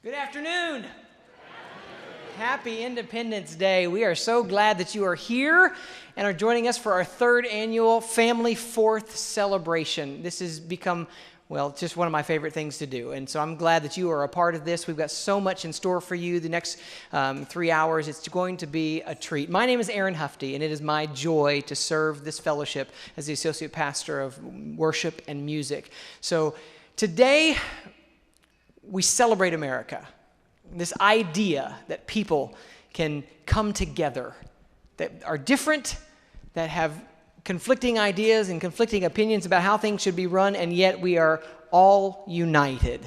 Good afternoon. Happy Independence Day. We are so glad that you are here and are joining us for our third annual Family Fourth celebration. This has become, well, just one of my favorite things to do. And so I'm glad that you are a part of this. We've got so much in store for you the next 3 hours. It's going to be a treat. My name is Aaron Hufty, and it is my joy to serve this fellowship as the Associate Pastor of Worship and Music. So today, we celebrate America. This idea that people can come together, that are different, that have conflicting ideas and conflicting opinions about how things should be run, and yet we are all united.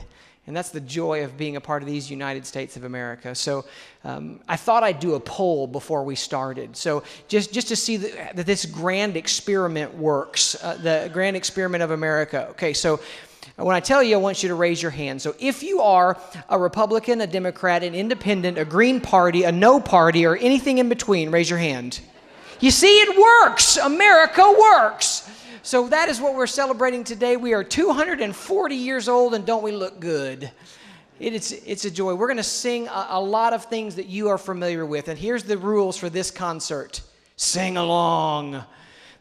And that's the joy of being a part of these United States of America. So I thought I'd do a poll before we started. So just to see that this grand experiment works, the grand experiment of America. Okay, so when I tell you, I want you to raise your hand. So if you are a Republican, a Democrat, an Independent, a Green Party, a No Party, or anything in between, raise your hand. You see, it works. America works. So that is what we're celebrating today. We are 240 years old, and don't we look good? It's a joy. We're going to sing a lot of things that you are familiar with. And here's the rules for this concert. Sing along.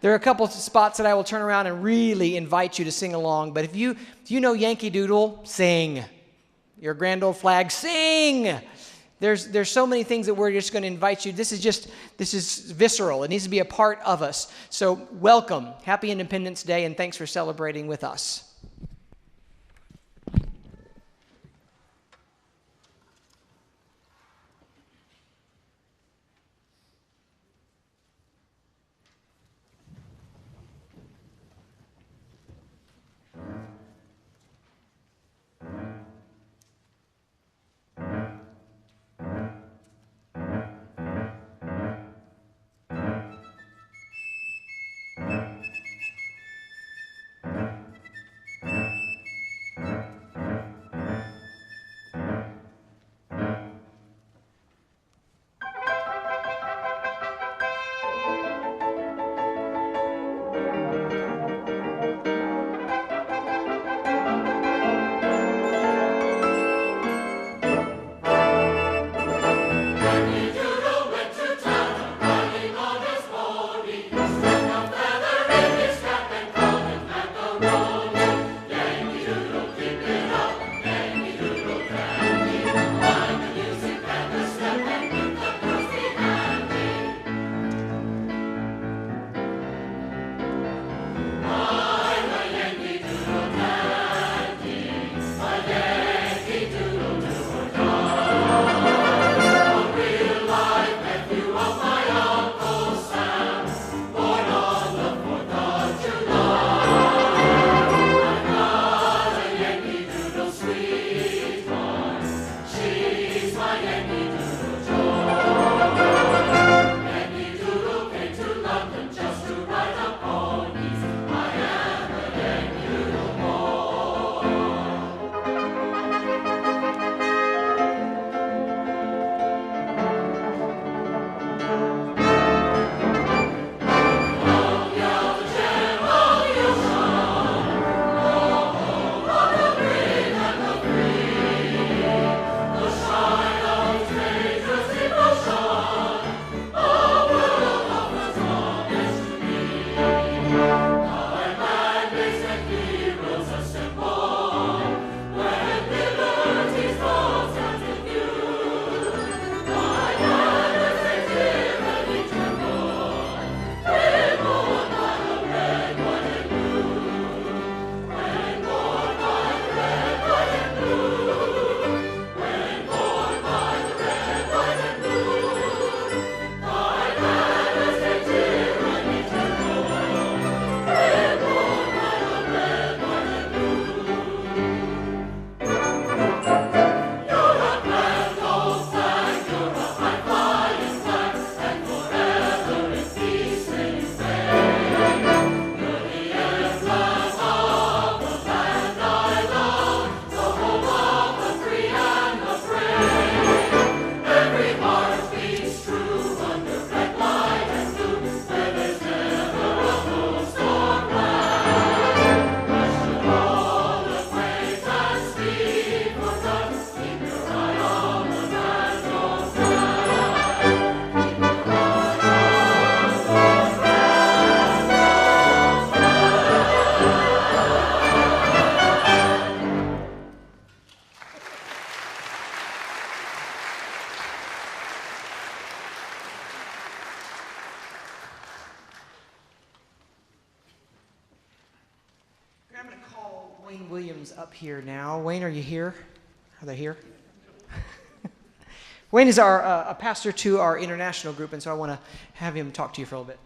There are a couple of spots that I will turn around and really invite you to sing along. But if you know Yankee Doodle, sing. Your Grand Old Flag, sing. There's so many things that we're just going to invite you. This is visceral. It needs to be a part of us. So welcome. Happy Independence Day, and thanks for celebrating with us. up here now. Wayne, are you here? Are they here? Wayne is a pastor to our international group, and so I want to have him talk to you for a little bit.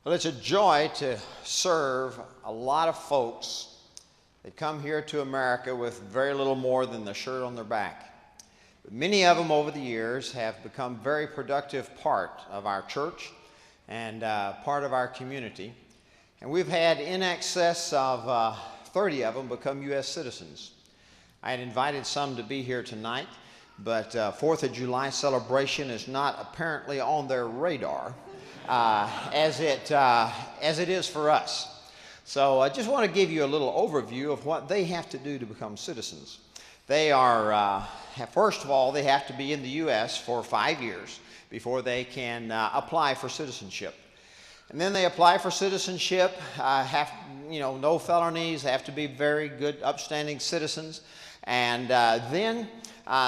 Well, it's a joy to serve a lot of folks that come here to America with very little more than the shirt on their back. But many of them over the years have become very productive part of our church and part of our community. And we've had in excess of 30 of them become U.S. citizens. I had invited some to be here tonight, but 4th of July celebration is not apparently on their radar as it is for us. So I just want to give you a little overview of what they have to do to become citizens. They are, first of all, they have to be in the U.S. for 5 years before they can apply for citizenship. And then they apply for citizenship, no felonies, have to be very good, upstanding citizens. And then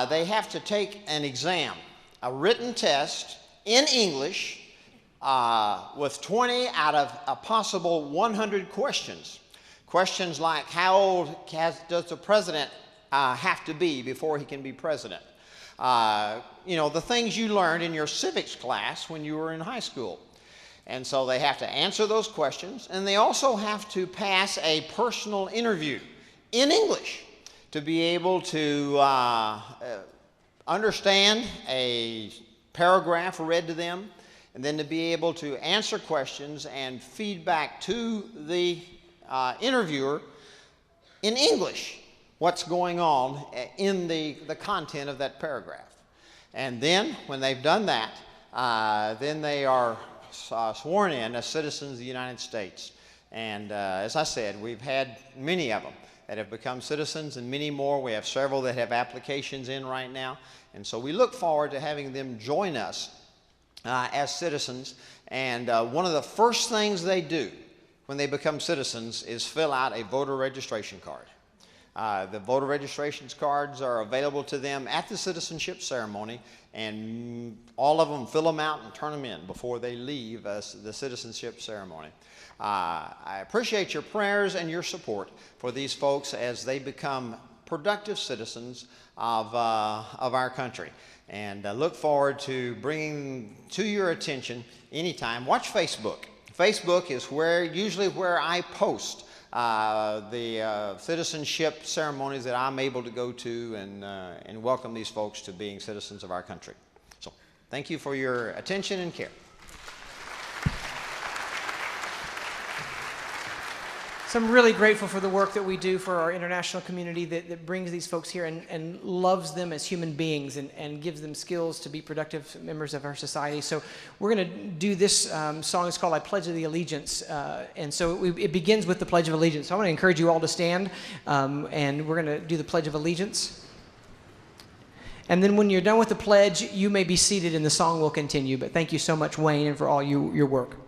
they have to take an exam, a written test in English, with 20 out of a possible 100 questions. Questions like, how old does the president have to be before he can be president? The things you learned in your civics class when you were in high school. And so they have to answer those questions, and they also have to pass a personal interview in English to be able to understand a paragraph read to them, and then to be able to answer questions and feedback to the interviewer in English what's going on in the content of that paragraph. And then, when they've done that, then they are sworn in as citizens of the United States. And as I said, we've had many of them that have become citizens, and many more. We have several that have applications in right now. And so we look forward to having them join us as citizens. And one of the first things they do when they become citizens is fill out a voter registration card. The voter registration cards are available to them at the citizenship ceremony, and all of them fill them out and turn them in before they leave the citizenship ceremony. I appreciate your prayers and your support for these folks as they become productive citizens of our country. And look forward to bringing to your attention anytime. Watch Facebook. Facebook is usually where I post the citizenship ceremonies that I'm able to go to and welcome these folks to being citizens of our country. So thank you for your attention and care. So I'm really grateful for the work that we do for our international community that brings these folks here and loves them as human beings and gives them skills to be productive members of our society. So we're going to do this song. It's called I Pledge the Allegiance. And so it begins with the Pledge of Allegiance. So I want to encourage you all to stand, and we're going to do the Pledge of Allegiance. And then when you're done with the pledge, you may be seated and the song will continue. But thank you so much, Wayne, and for all your work.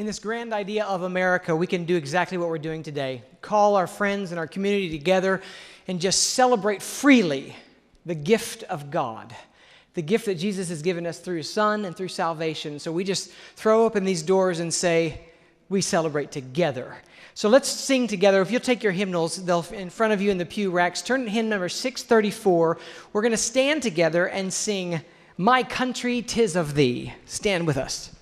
in this grand idea of America, we can do exactly what we're doing today. Call our friends and our community together and just celebrate freely the gift of God, the gift that Jesus has given us through His Son and through salvation. So we just throw open these doors and say, we celebrate together. So let's sing together. If you'll take your hymnals, they'll in front of you in the pew racks. Turn to hymn number 634. We're going to stand together and sing, My Country, 'Tis of Thee. Stand with us.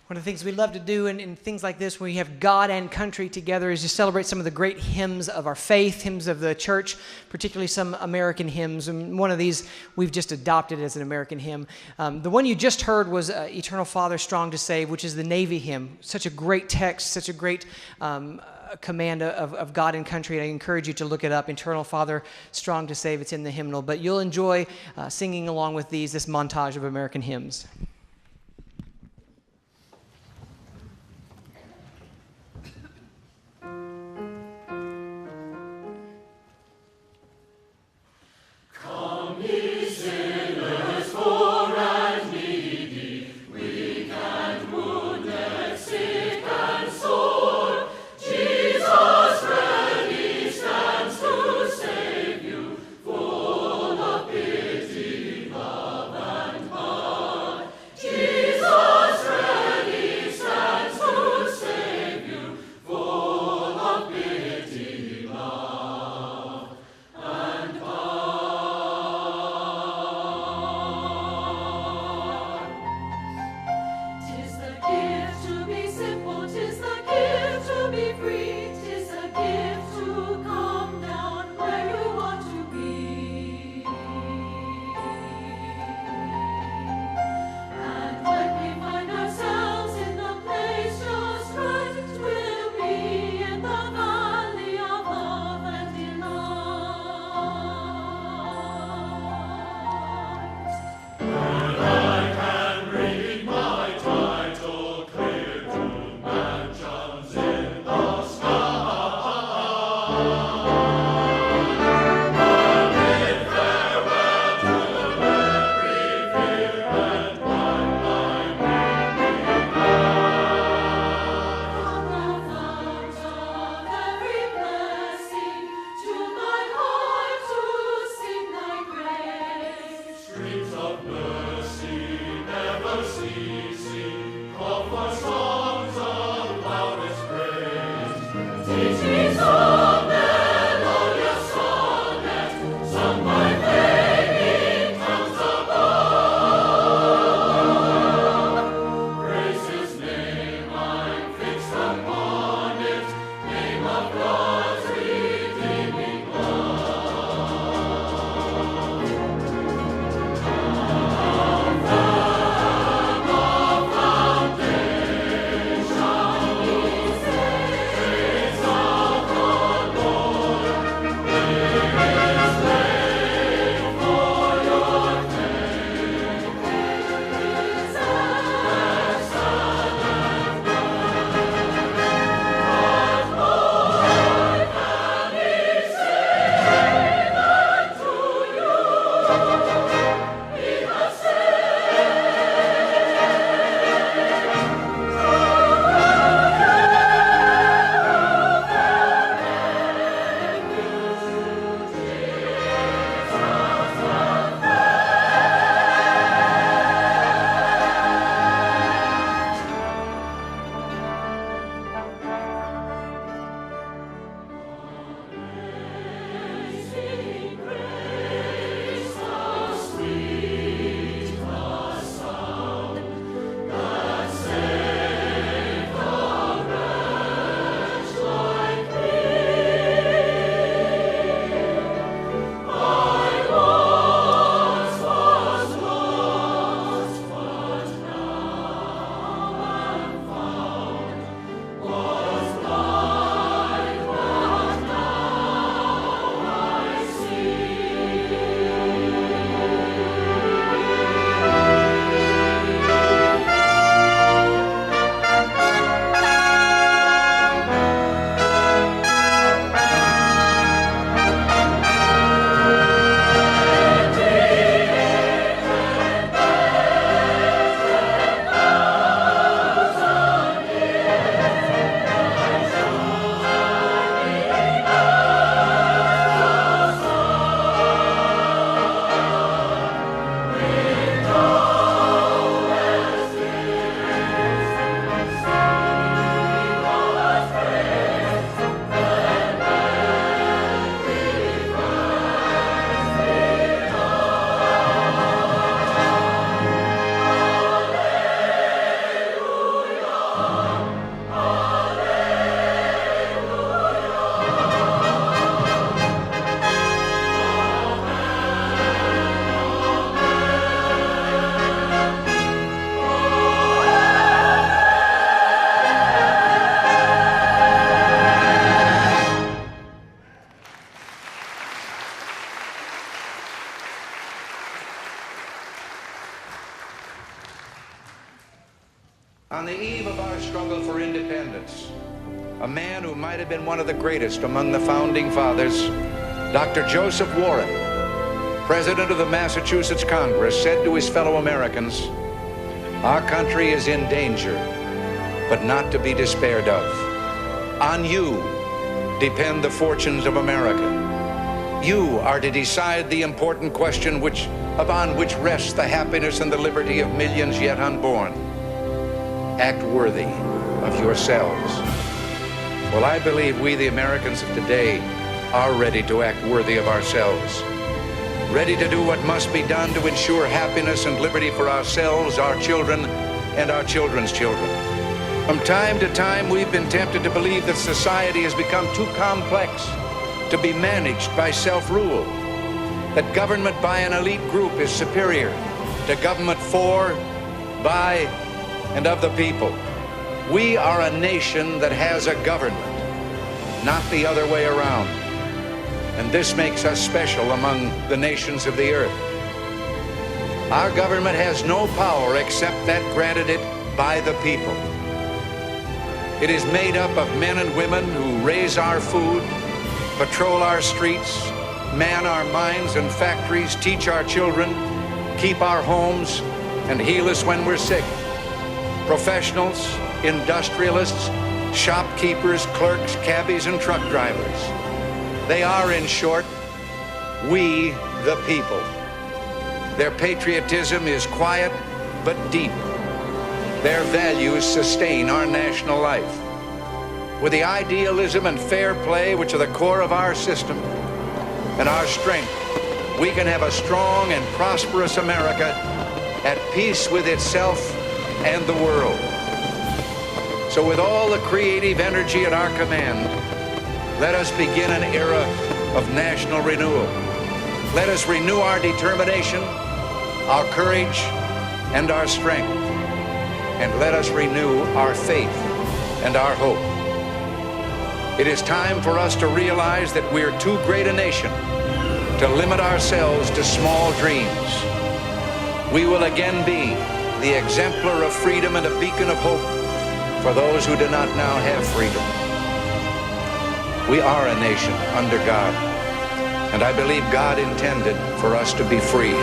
One of the things we love to do in things like this, when we have God and country together, is to celebrate some of the great hymns of our faith, hymns of the church, particularly some American hymns. And one of these we've just adopted as an American hymn. The one you just heard was Eternal Father, Strong to Save, which is the Navy hymn. Such a great text, such a great command of God and country. And I encourage you to look it up. Eternal Father, Strong to Save. It's in the hymnal. But you'll enjoy singing along with this montage of American hymns. On the eve of our struggle for independence, a man who might have been one of the greatest among the founding fathers, Dr. Joseph Warren, president of the Massachusetts Congress, said to his fellow Americans, "Our country is in danger, but not to be despaired of. On you depend the fortunes of America. You are to decide the important question upon which rests the happiness and the liberty of millions yet unborn. Act worthy of yourselves." Well, I believe we, the Americans of today, are ready to act worthy of ourselves, ready to do what must be done to ensure happiness and liberty for ourselves, our children, and our children's children. From time to time, we've been tempted to believe that society has become too complex to be managed by self-rule, that government by an elite group is superior to government for, by, and of the people. We are a nation that has a government, not the other way around. And this makes us special among the nations of the earth. Our government has no power except that granted it by the people. It is made up of men and women who raise our food, patrol our streets, man our mines and factories, teach our children, keep our homes, and heal us when we're sick. Professionals, industrialists, shopkeepers, clerks, cabbies, and truck drivers. They are, in short, we the people. Their patriotism is quiet but deep. Their values sustain our national life. With the idealism and fair play which are the core of our system and our strength, we can have a strong and prosperous America at peace with itself and the world. So with all the creative energy at our command, let us begin an era of national renewal. Let us renew our determination, our courage, and our strength. And let us renew our faith and our hope. It is time for us to realize that we're too great a nation to limit ourselves to small dreams. We will again be the exemplar of freedom and a beacon of hope for those who do not now have freedom. We are a nation under God, and I believe God intended for us to be free.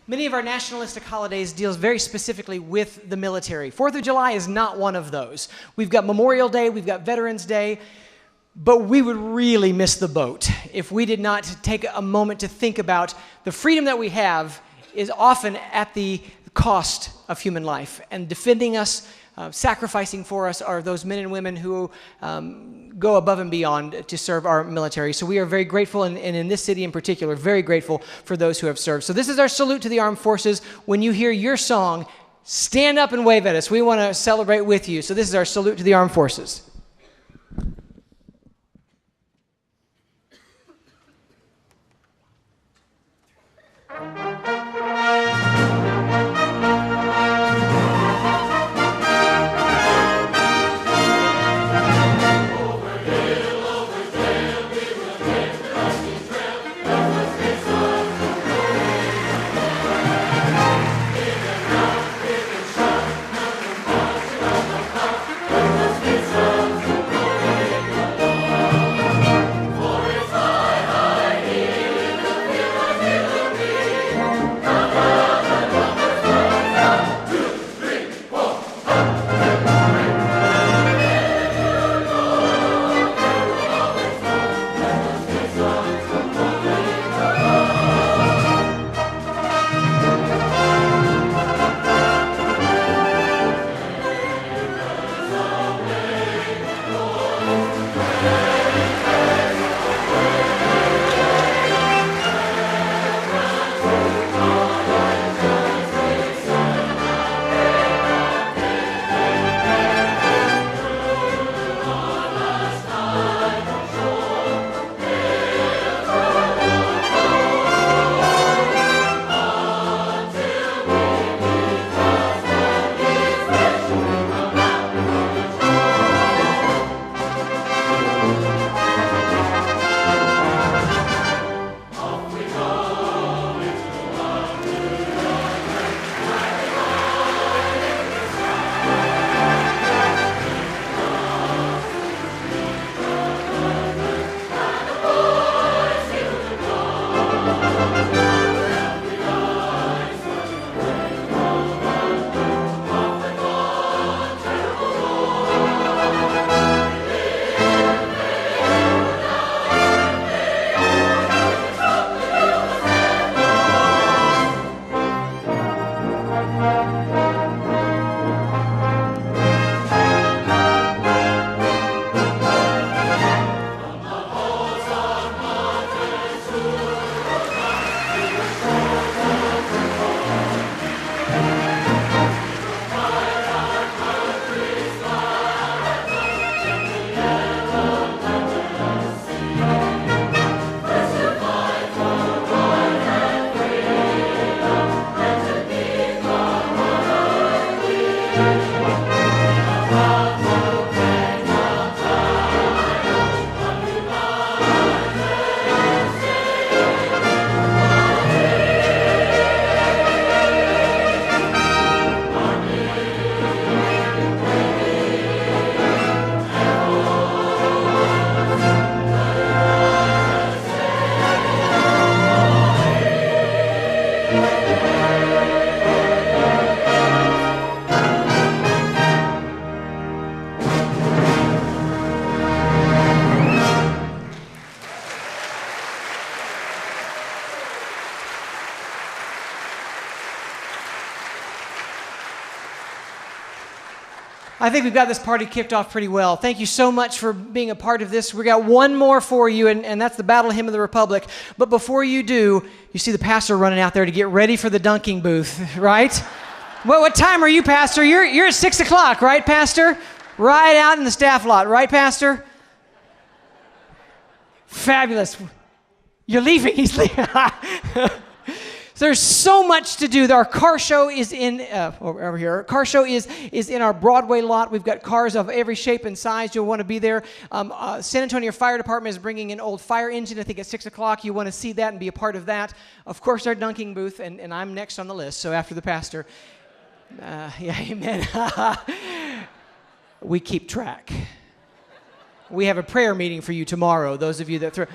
Many of our nationalistic holidays deals very specifically with the military. 4th of July is not one of those. We've got Memorial Day, we've got Veterans Day, but we would really miss the boat if we did not take a moment to think about the freedom that we have is often at the cost of human life. And defending us, sacrificing for us are those men and women who go above and beyond to serve our military. So we are very grateful, and in this city in particular, very grateful for those who have served. So this is our salute to the armed forces. When you hear your song, stand up and wave at us. We want to celebrate with you. So this is our salute to the armed forces. I think we've got this party kicked off pretty well. Thank you so much for being a part of this. We got one more for you, and that's the Battle Hymn of the Republic. But before you do, you see the pastor running out there to get ready for the dunking booth, right? What time are you, Pastor? You're at 6 o'clock, right, Pastor? Right out in the staff lot, right, Pastor? Fabulous. You're leaving. He's leaving. There's so much to do. Our car show is in over here. Our car show is in our Broadway lot. We've got cars of every shape and size. You'll want to be there. San Antonio Fire Department is bringing an old fire engine, I think, at 6 o'clock. You want to see that and be a part of that. Of course, our dunking booth, and I'm next on the list, so after the pastor. Yeah, amen. We keep track. We have a prayer meeting for you tomorrow, those of you that throw.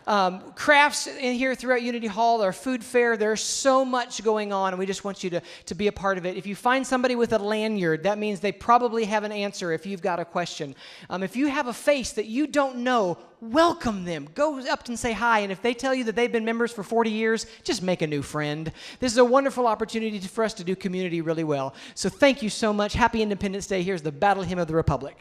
crafts in here throughout Unity Hall, our food fair. There's so much going on, and we just want you to be a part of it. If you find somebody with a lanyard, that means they probably have an answer if you've got a question. If you have a face that you don't know, welcome them. Go up and say hi, and if they tell you that they've been members for 40 years, just make a new friend. This is a wonderful opportunity for us to do community really well. So thank you so much. Happy Independence Day. Here's the Battle Hymn of the Republic.